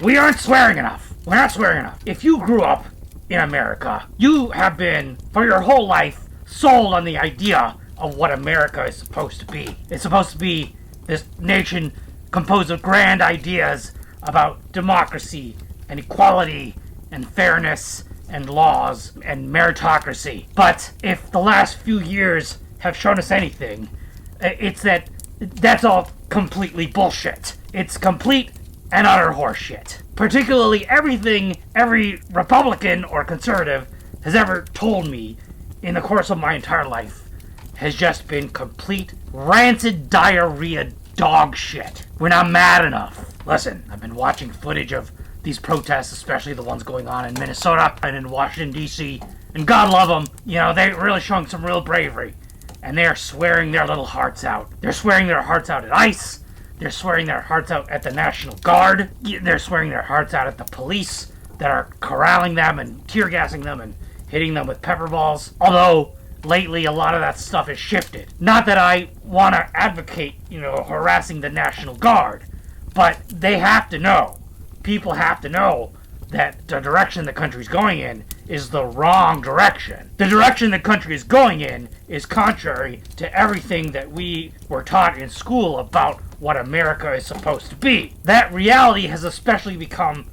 We aren't swearing enough. We're not swearing enough. If you grew up in America, you have been, for your whole life, sold on the idea of what America is supposed to be. It's supposed to be this nation composed of grand ideas about democracy and equality and fairness and laws and meritocracy. But if the last few years have shown us anything, it's that's all completely bullshit. It's complete and utter horseshit. Particularly everything every Republican or conservative has ever told me in the course of my entire life has just been complete rancid diarrhea dog shit. We're not mad enough. Listen, I've been watching footage of these protests, especially the ones going on in Minnesota and in Washington, D.C., and God love them, they're really showing some real bravery. And they're swearing their little hearts out. They're swearing their hearts out at ICE. They're swearing their hearts out at the National Guard. They're swearing their hearts out at the police that are corralling them and tear gassing them and hitting them with pepper balls. Although, lately, a lot of that stuff has shifted. Not that I want to advocate, harassing the National Guard, but they have to know. People have to know that the direction the country's going in is the wrong direction. The direction the country is going in is contrary to everything that we were taught in school about what America is supposed to be. That reality has especially become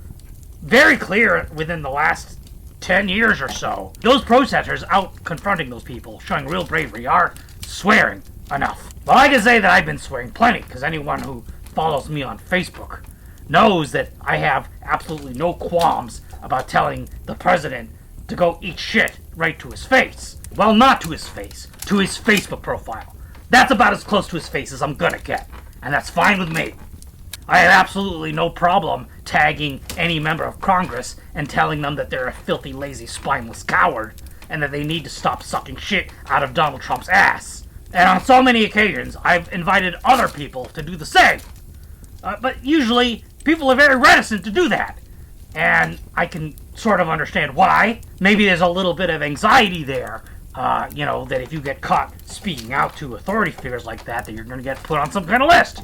very clear within the last 10 years or so. Those protesters out confronting those people, showing real bravery, are swearing enough. Well, I can say that I've been swearing plenty, because anyone who follows me on Facebook knows that I have absolutely no qualms about telling the president to go eat shit right to his face. Well, not to his face, to his Facebook profile. That's about as close to his face as I'm gonna get, and that's fine with me. I have absolutely no problem tagging any member of Congress and telling them that they're a filthy, lazy, spineless coward, and that they need to stop sucking shit out of Donald Trump's ass. And on so many occasions, I've invited other people to do the same. But usually, people are very reticent to do that. And I can sort of understand why. Maybe there's a little bit of anxiety there, that if you get caught speaking out to authority figures like that you're going to get put on some kind of list.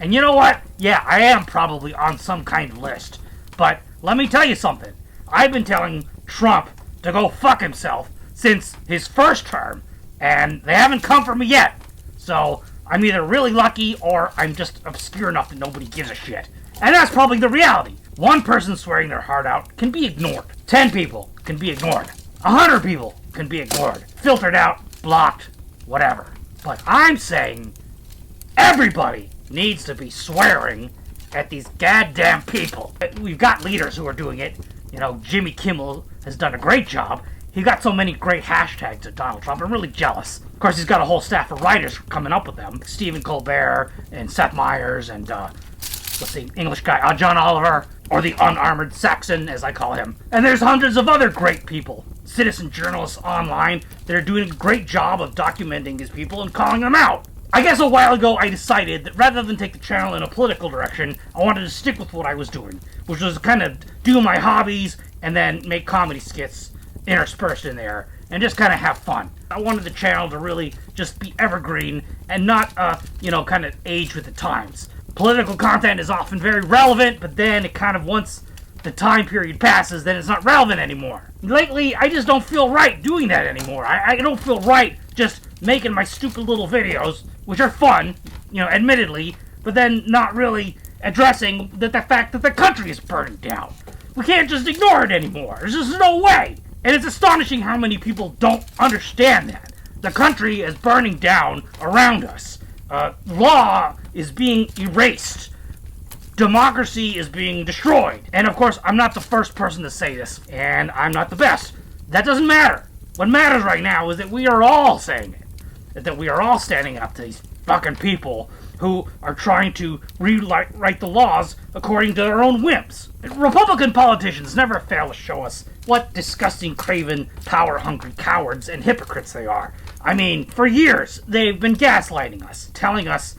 And you know what? Yeah, I am probably on some kind of list. But let me tell you something. I've been telling Trump to go fuck himself since his first term, and they haven't come for me yet. So I'm either really lucky or I'm just obscure enough that nobody gives a shit. And that's probably the reality. One person swearing their heart out can be ignored. 10 people can be ignored. 100 people can be ignored. Filtered out, blocked, whatever. But I'm saying everybody needs to be swearing at these goddamn people. We've got leaders who are doing it. Jimmy Kimmel has done a great job. He got so many great hashtags at Donald Trump. I'm really jealous. Of course, he's got a whole staff of writers coming up with them. Stephen Colbert and Seth Meyers and, English guy, John Oliver, or the unarmored Saxon, as I call him. And there's hundreds of other great people, citizen journalists online, that are doing a great job of documenting these people and calling them out. I guess a while ago I decided that rather than take the channel in a political direction, I wanted to stick with what I was doing, which was kind of do my hobbies and then make comedy skits interspersed in there and just kind of have fun. I wanted the channel to really just be evergreen and not, kind of age with the times. Political content is often very relevant, but then it kind of, once the time period passes, then it's not relevant anymore. Lately, I just don't feel right doing that anymore. I don't feel right just making my stupid little videos, which are fun, admittedly, but then not really addressing the fact that the country is burning down. We can't just ignore it anymore. There's just no way. And it's astonishing how many people don't understand that. The country is burning down around us. Law is being erased. Democracy is being destroyed. And of course, I'm not the first person to say this, and I'm not the best. That doesn't matter. What matters right now is that we are all saying it. That we are all standing up to these fucking people who are trying to rewrite the laws according to their own whims. Republican politicians never fail to show us what disgusting, craven, power-hungry cowards and hypocrites they are. I mean, for years, they've been gaslighting us, telling us,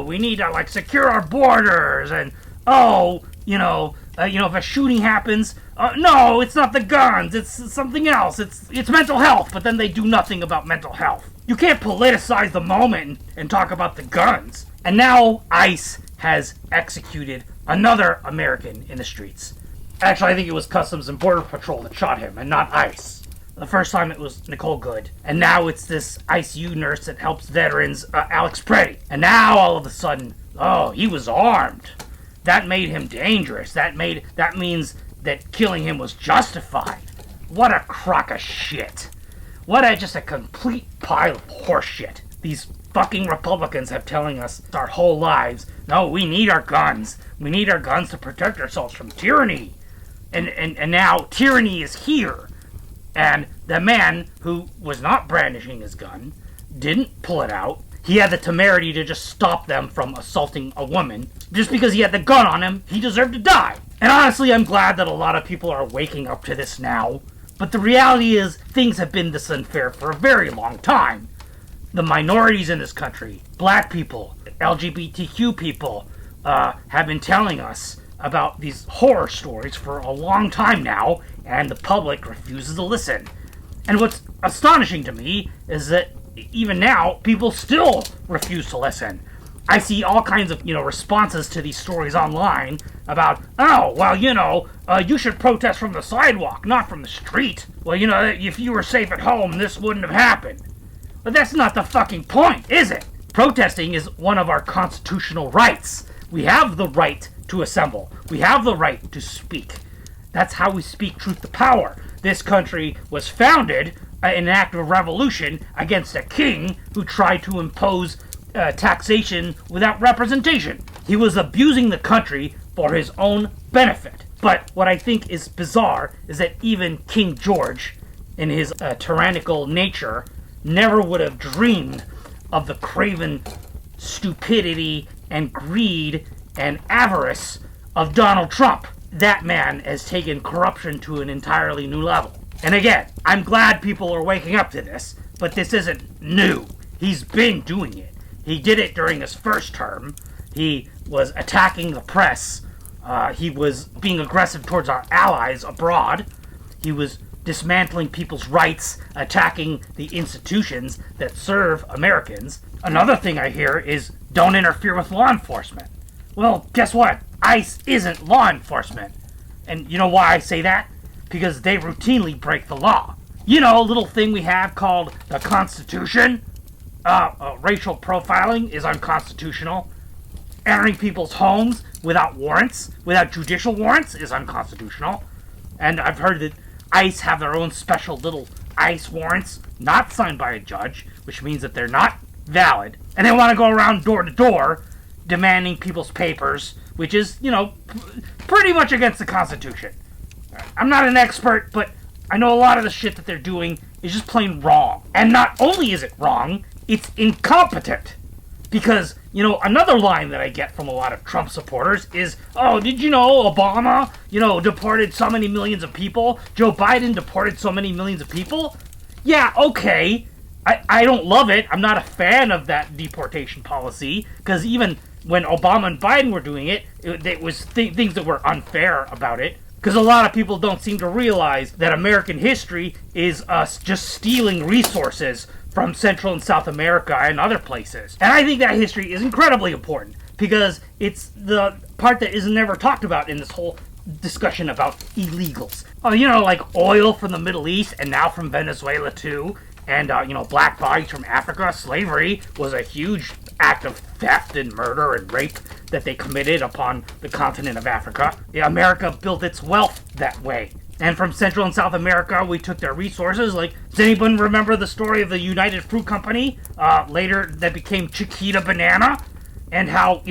we need to, secure our borders, and, if a shooting happens, no, it's not the guns, it's something else, it's mental health, but then they do nothing about mental health. You can't politicize the moment and talk about the guns. And now ICE has executed another American in the streets. Actually, I think it was Customs and Border Patrol that shot him, and not ICE. The first time it was Nicole Good, and now it's this ICU nurse that helps veterans, Alex Preddy. And now all of a sudden, oh, he was armed. That made him dangerous. That means that killing him was justified. What a crock of shit. Just a complete pile of horseshit. These fucking Republicans have telling us our whole lives, no, we need our guns. We need our guns to protect ourselves from tyranny. And now tyranny is here. And the man who was not brandishing his gun didn't pull it out. He had the temerity to just stop them from assaulting a woman. Just because he had the gun on him, he deserved to die. And honestly, I'm glad that a lot of people are waking up to this now. But the reality is, things have been this unfair for a very long time. The minorities in this country, black people, LGBTQ people, have been telling us about these horror stories for a long time now, and the public refuses to listen. And what's astonishing to me is that even now, people still refuse to listen. I see all kinds of, responses to these stories online about, oh, well, you should protest from the sidewalk, not from the street. Well, if you were safe at home, this wouldn't have happened. But that's not the fucking point, is it? Protesting is one of our constitutional rights. We have the right to assemble. We have the right to speak. That's how we speak truth to power. This country was founded in an act of revolution against a king who tried to impose taxation without representation. He was abusing the country for his own benefit. But what I think is bizarre is that even King George, in his tyrannical nature, never would have dreamed of the craven stupidity and greed and avarice of Donald Trump. That man has taken corruption to an entirely new level. And again, I'm glad people are waking up to this, but this isn't new. He's been doing it. He did it during his first term. He was attacking the press. He was being aggressive towards our allies abroad. He was dismantling people's rights, attacking the institutions that serve Americans. Another thing I hear is, don't interfere with law enforcement. Well, guess what? ICE isn't law enforcement. And you know why I say that? Because they routinely break the law. A little thing we have called the Constitution. Racial profiling is unconstitutional. Entering people's homes without warrants, without judicial warrants, is unconstitutional. And I've heard that ICE have their own special little ICE warrants, not signed by a judge, which means that they're not valid. And they want to go around door to door demanding people's papers, which is, pretty much against the Constitution. I'm not an expert, but I know a lot of the shit that they're doing is just plain wrong. And not only is it wrong, it's incompetent. Because, another line that I get from a lot of Trump supporters is, oh, did you know Obama, deported so many millions of people? Joe Biden deported so many millions of people? Yeah, okay. I don't love it. I'm not a fan of that deportation policy. Because even when Obama and Biden were doing it, it was things that were unfair about it. Because a lot of people don't seem to realize that American history is us just stealing resources from Central and South America and other places. And I think that history is incredibly important because it's the part that is never talked about in this whole discussion about illegals. Like oil from the Middle East and now from Venezuela too. And, black bodies from Africa. Slavery was a huge act of theft and murder and rape that they committed upon the continent of Africa. Yeah, America built its wealth that way. And from Central and South America, we took their resources. Does anyone remember the story of the United Fruit Company? Later, that became Chiquita Banana. And how,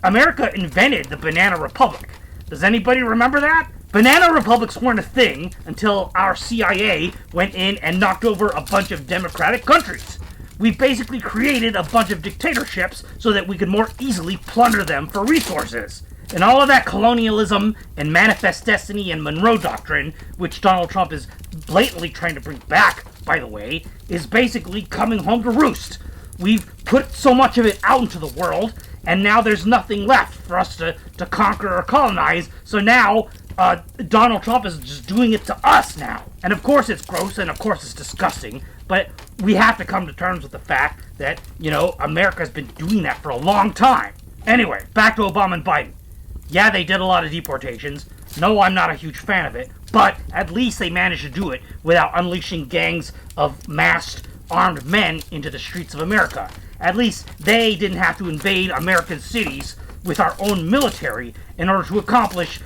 America invented the Banana Republic. Does anybody remember that? Banana republics weren't a thing until our CIA went in and knocked over a bunch of democratic countries. We basically created a bunch of dictatorships so that we could more easily plunder them for resources. And all of that colonialism and manifest destiny and Monroe Doctrine, which Donald Trump is blatantly trying to bring back, by the way, is basically coming home to roost. We've put so much of it out into the world, and now there's nothing left for us to conquer or colonize, so now Donald Trump is just doing it to us now. And of course it's gross, and of course it's disgusting, but we have to come to terms with the fact that, America's been doing that for a long time. Anyway, back to Obama and Biden. Yeah, they did a lot of deportations. No, I'm not a huge fan of it, but at least they managed to do it without unleashing gangs of masked, armed men into the streets of America. At least they didn't have to invade American cities with our own military in order to accomplish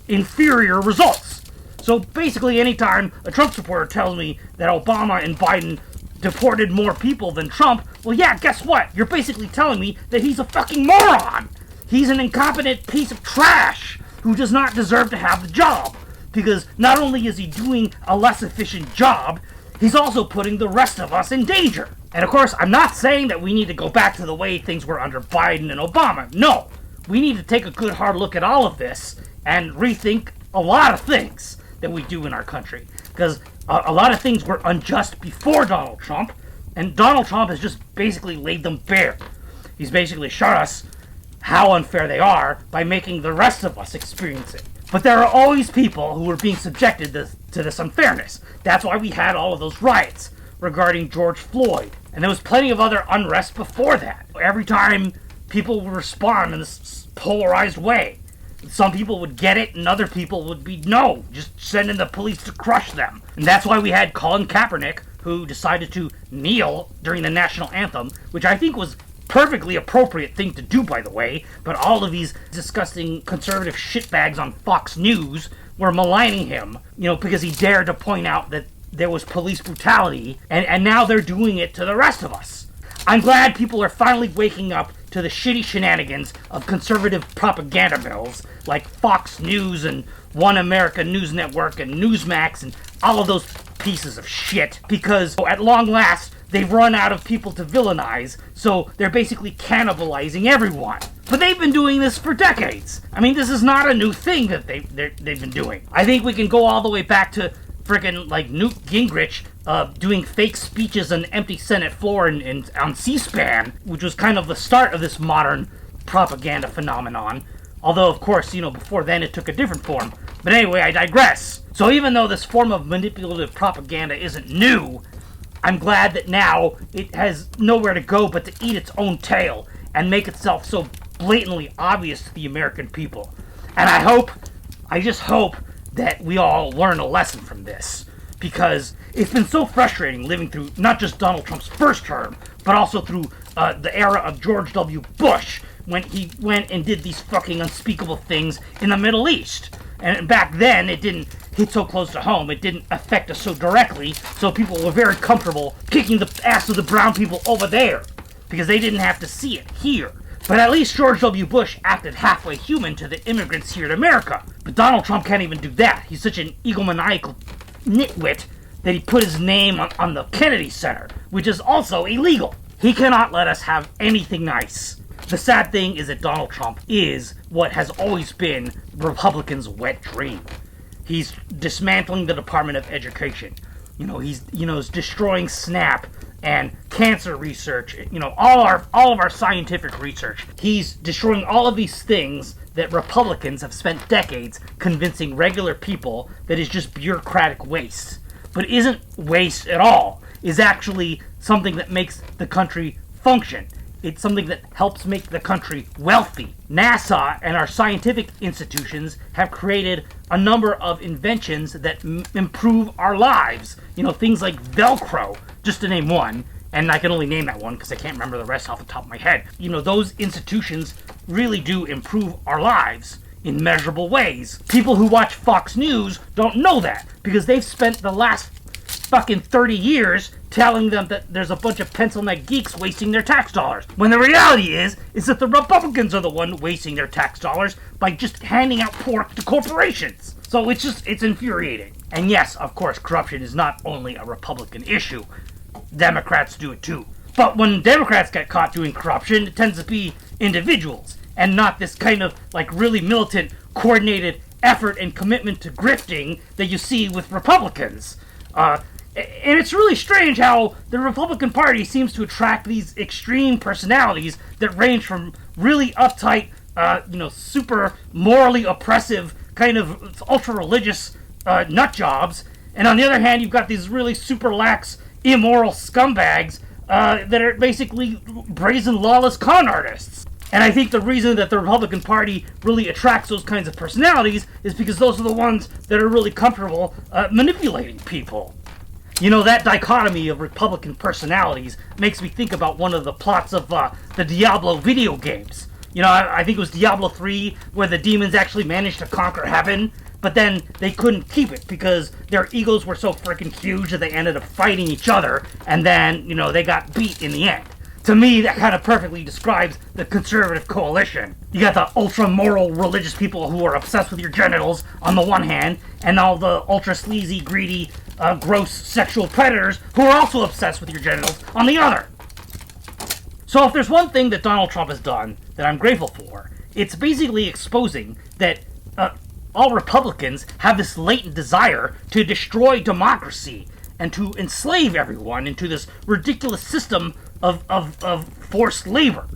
inferior results. So basically, anytime a Trump supporter tells me that Obama and Biden deported more people than Trump, well, yeah, guess what? You're basically telling me that he's a fucking moron. He's an incompetent piece of trash who does not deserve to have the job. Because not only is he doing a less efficient job, he's also putting the rest of us in danger. And of course, I'm not saying that we need to go back to the way things were under Biden and Obama. No, we need to take a good hard look at all of this and rethink a lot of things that we do in our country. Because a lot of things were unjust before Donald Trump, and Donald Trump has just basically laid them bare. He's basically shown us how unfair they are by making the rest of us experience it. But there are always people who are being subjected to this unfairness. That's why we had all of those riots regarding George Floyd. And there was plenty of other unrest before that. Every time people would respond in this polarized way. Some people would get it and other people would be, no, just send in the police to crush them. And that's why we had Colin Kaepernick, who decided to kneel during the national anthem, which I think was perfectly appropriate thing to do, by the way, but all of these disgusting conservative shitbags on Fox News were maligning him, because he dared to point out that there was police brutality, and now they're doing it to the rest of us. I'm glad people are finally waking up to the shitty shenanigans of conservative propaganda mills like Fox News and One America News Network and Newsmax and all of those pieces of shit, because at long last they've run out of people to villainize, so they're basically cannibalizing everyone. But they've been doing this for decades. I mean, this is not a new thing that they've been doing. I think we can go all the way back to freaking Newt Gingrich doing fake speeches on the empty Senate floor and on C-SPAN, which was kind of the start of this modern propaganda phenomenon. Although, of course, before then it took a different form. But anyway, I digress. So even though this form of manipulative propaganda isn't new, I'm glad that now it has nowhere to go but to eat its own tail and make itself so blatantly obvious to the American people. And I just hope that we all learn a lesson from this. Because it's been so frustrating living through not just Donald Trump's first term, but also through the era of George W. Bush, when he went and did these fucking unspeakable things in the Middle East. And back then, it didn't hit so close to home. It didn't affect us so directly, so people were very comfortable kicking the ass of the brown people over there, because they didn't have to see it here. But at least George W. Bush acted halfway human to the immigrants here in America. But Donald Trump can't even do that. He's such an egomaniacal nitwit that he put his name on the Kennedy Center, which is also illegal. He cannot let us have anything nice. The sad thing is that Donald Trump is what has always been Republicans' wet dream. He's dismantling the Department of Education. He's destroying SNAP and cancer research. All of our scientific research. He's destroying all of these things that Republicans have spent decades convincing regular people that is just bureaucratic waste. But isn't waste at all. Is actually something that makes the country function. It's something that helps make the country wealthy. NASA and our scientific institutions have created a number of inventions that improve our lives. Things like Velcro, just to name one. And I can only name that one because I can't remember the rest off the top of my head. Those institutions really do improve our lives in measurable ways. People who watch Fox News don't know that because they've spent the last fucking 30 years telling them that there's a bunch of pencil neck geeks wasting their tax dollars. When the reality is that the Republicans are the one wasting their tax dollars by just handing out pork to corporations. So it's infuriating. And yes, of course, corruption is not only a Republican issue. Democrats do it too. But when Democrats get caught doing corruption, it tends to be individuals and not this kind of really militant, coordinated effort and commitment to grifting that you see with Republicans. And it's really strange how the Republican Party seems to attract these extreme personalities that range from really uptight, super morally oppressive, kind of ultra-religious nut jobs, and on the other hand, you've got these really super lax, immoral scumbags that are basically brazen, lawless con artists. And I think the reason that the Republican Party really attracts those kinds of personalities is because those are the ones that are really comfortable manipulating people. You know, that dichotomy of Republican personalities makes me think about one of the plots of the Diablo video games. You know, I think it was Diablo 3, where the demons actually managed to conquer heaven, but then they couldn't keep it because their egos were so freaking huge that they ended up fighting each other, and then, you know, they got beat in the end. To me, that kind of perfectly describes the conservative coalition. You got the ultra-moral religious people who are obsessed with your genitals on the one hand, and all the ultra-sleazy, greedy, gross sexual predators who are also obsessed with your genitals on the other. So if there's one thing that Donald Trump has done that I'm grateful for, it's basically exposing that all Republicans have this latent desire to destroy democracy and to enslave everyone into this ridiculous system of forced labor.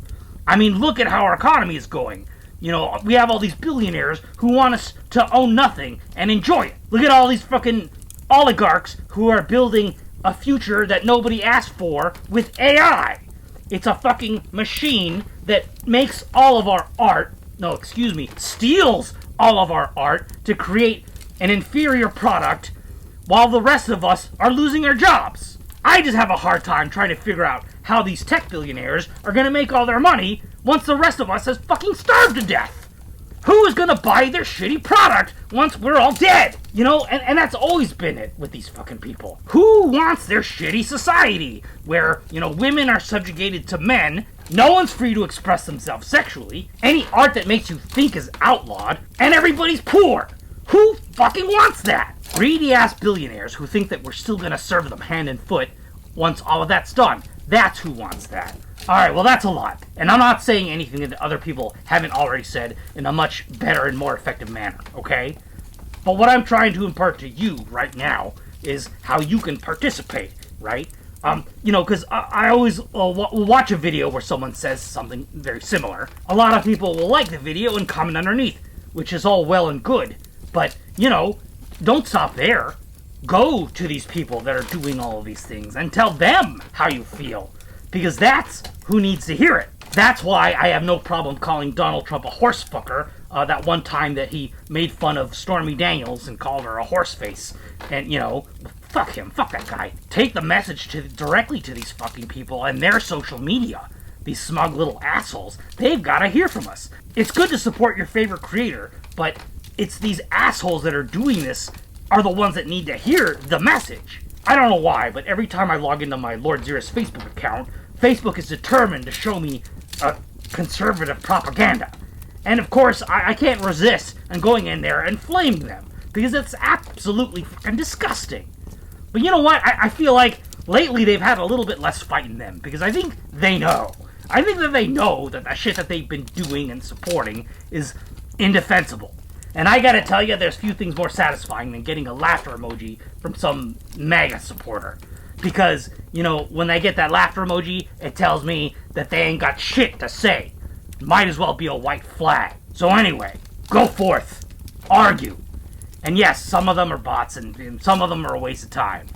I mean, look at how our economy is going. You know, we have all these billionaires who want us to own nothing and enjoy it. Look at all these fucking oligarchs who are building a future that nobody asked for with AI. It's a fucking machine that makes all of our art, steals all of our art to create an inferior product while the rest of us are losing our jobs. I just have a hard time trying to figure out how these tech billionaires are going to make all their money once the rest of us has fucking starved to death. Who is going to buy their shitty product once we're all dead? You know, and that's always been it with these fucking people. Who wants their shitty society where, you know, women are subjugated to men, no one's free to express themselves sexually, any art that makes you think is outlawed, and everybody's poor? Who fucking wants that? Greedy-ass billionaires who think that we're still going to serve them hand and foot once all of that's done. That's who wants that. Alright, well that's a lot. And I'm not saying anything that other people haven't already said in a much better and more effective manner, okay? But what I'm trying to impart to you right now is how you can participate, right? You know, because I always watch a video where someone says something very similar. A lot of people will like the video and comment underneath, which is all well and good. But, you know, don't stop there. Go to these people that are doing all of these things and tell them how you feel. Because that's who needs to hear it. That's why I have no problem calling Donald Trump a horse fucker. That one time that he made fun of Stormy Daniels and called her a horse face. And, you know, fuck him. Fuck that guy. Take the message directly to these fucking people and their social media. These smug little assholes. They've got to hear from us. It's good to support your favorite creator, but it's these assholes that are doing this are the ones that need to hear the message. I don't know why, but every time I log into my Lord Zerus Facebook account, Facebook is determined to show me conservative propaganda. And of course, I can't resist and going in there and flaming them, because it's absolutely fucking disgusting. But you know what? I feel like lately they've had a little bit less fight in them, because I think they know. I think that they know that the shit that they've been doing and supporting is indefensible. And I gotta tell you, there's few things more satisfying than getting a laughter emoji from some MAGA supporter. Because, you know, when they get that laughter emoji, it tells me that they ain't got shit to say. Might as well be a white flag. So anyway, go forth. Argue. And yes, some of them are bots and some of them are a waste of time.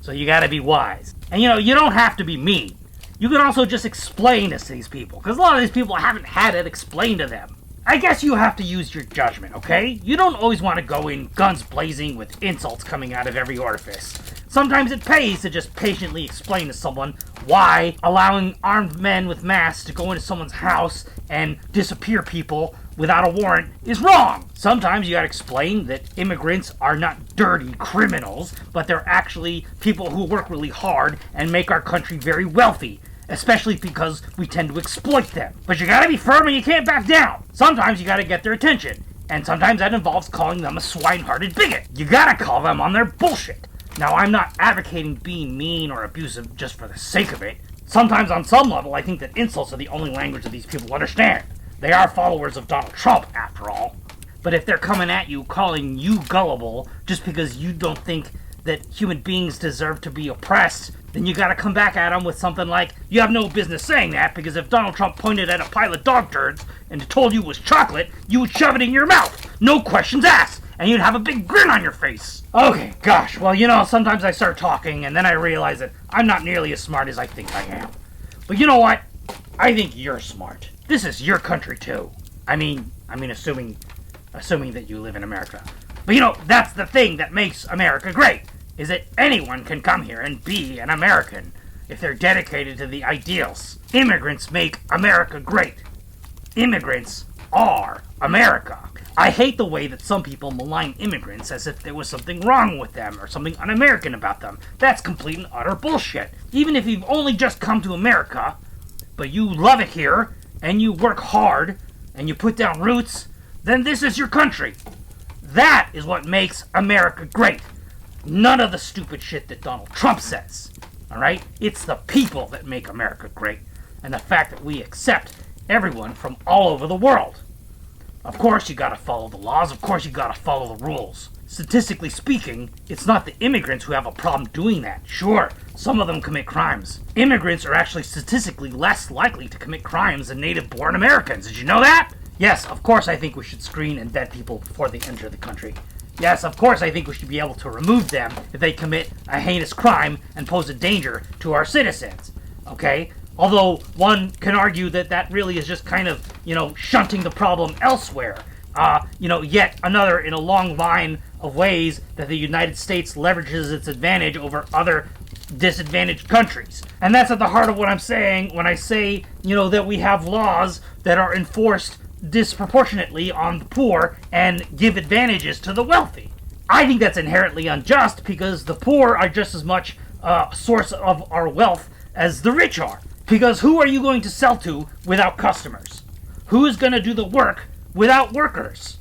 So you gotta be wise. And you know, you don't have to be mean. You can also just explain this to these people. Because a lot of these people haven't had it explained to them. I guess you have to use your judgment, okay? You don't always want to go in guns blazing with insults coming out of every orifice. Sometimes it pays to just patiently explain to someone why allowing armed men with masks to go into someone's house and disappear people without a warrant is wrong. Sometimes you gotta explain that immigrants are not dirty criminals, but they're actually people who work really hard and make our country very wealthy. Especially because we tend to exploit them. But you gotta be firm and you can't back down. Sometimes you gotta get their attention. And sometimes that involves calling them a swine-hearted bigot. You gotta call them on their bullshit. Now, I'm not advocating being mean or abusive just for the sake of it. Sometimes on some level, I think that insults are the only language that these people understand. They are followers of Donald Trump, after all. But if they're coming at you calling you gullible just because you don't think that human beings deserve to be oppressed, then you gotta come back at them with something like, you have no business saying that, because if Donald Trump pointed at a pile of dog turds and told you it was chocolate, you would shove it in your mouth, no questions asked, and you'd have a big grin on your face. Okay, gosh, well, you know, sometimes I start talking, and then I realize that I'm not nearly as smart as I think I am. But you know what? I think you're smart. This is your country too. I mean, assuming that you live in America. But you know, that's the thing that makes America great, is that anyone can come here and be an American if they're dedicated to the ideals. Immigrants make America great. Immigrants are America. I hate the way that some people malign immigrants as if there was something wrong with them or something un-American about them. That's complete and utter bullshit. Even if you've only just come to America, but you love it here, and you work hard, and you put down roots, then this is your country. That is what makes America great. None of the stupid shit that Donald Trump says. Alright? It's the people that make America great. And the fact that we accept everyone from all over the world. Of course you gotta follow the laws, of course you gotta follow the rules. Statistically speaking, it's not the immigrants who have a problem doing that. Sure, some of them commit crimes. Immigrants are actually statistically less likely to commit crimes than native-born Americans. Did you know that? Yes, of course I think we should screen and vet people before they enter the country. Yes, of course I think we should be able to remove them if they commit a heinous crime and pose a danger to our citizens. Okay? Although one can argue that that really is just kind of, shunting the problem elsewhere. Yet another in a long line of ways that the United States leverages its advantage over other disadvantaged countries. And that's at the heart of what I'm saying when I say, that we have laws that are enforced disproportionately on the poor and give advantages to the wealthy. I think that's inherently unjust because the poor are just as much a source of our wealth as the rich are. Because who are you going to sell to without customers? Who is going to do the work without workers?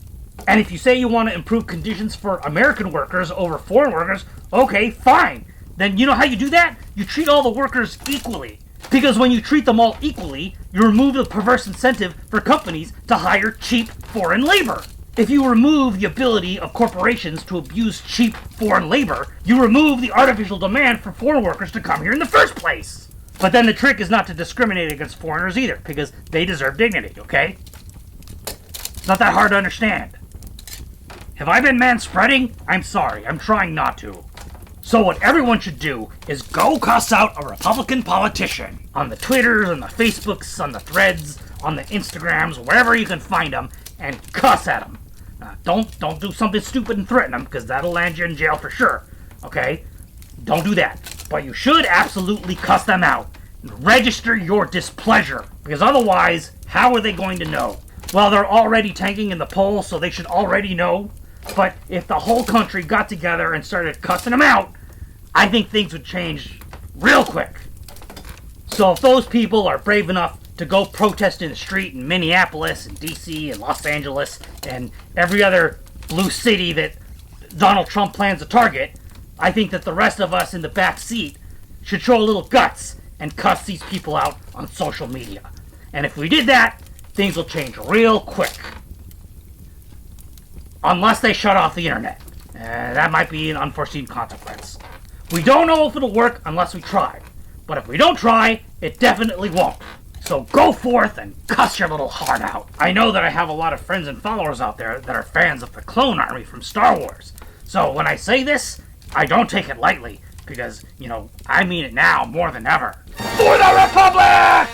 And if you say you want to improve conditions for American workers over foreign workers, okay, fine. Then you know how you do that? You treat all the workers equally. Because when you treat them all equally, you remove the perverse incentive for companies to hire cheap foreign labor. If you remove the ability of corporations to abuse cheap foreign labor, you remove the artificial demand for foreign workers to come here in the first place. But then the trick is not to discriminate against foreigners either, because they deserve dignity, okay? It's not that hard to understand. Have I been manspreading? I'm sorry, I'm trying not to. So what everyone should do is go cuss out a Republican politician. On the Twitters, on the Facebooks, on the Threads, on the Instagrams, wherever you can find them, and cuss at them. Don't do something stupid and threaten them, because that'll land you in jail for sure, okay? Don't do that. But you should absolutely cuss them out. Register your displeasure. Because otherwise, how are they going to know? Well, they're already tanking in the polls, so they should already know. But if the whole country got together and started cussing them out, I think things would change real quick. So if those people are brave enough to go protest in the street in Minneapolis and DC and Los Angeles and every other blue city that Donald Trump plans to target, I think that the rest of us in the back seat should show a little guts and cuss these people out on social media. And if we did that, things will change real quick. Unless they shut off the internet. That might be an unforeseen consequence. We don't know if it'll work unless we try. But if we don't try, it definitely won't. So go forth and cuss your little heart out. I know that I have a lot of friends and followers out there that are fans of the Clone Army from Star Wars. So when I say this, I don't take it lightly, because, I mean it now more than ever. For the Republic!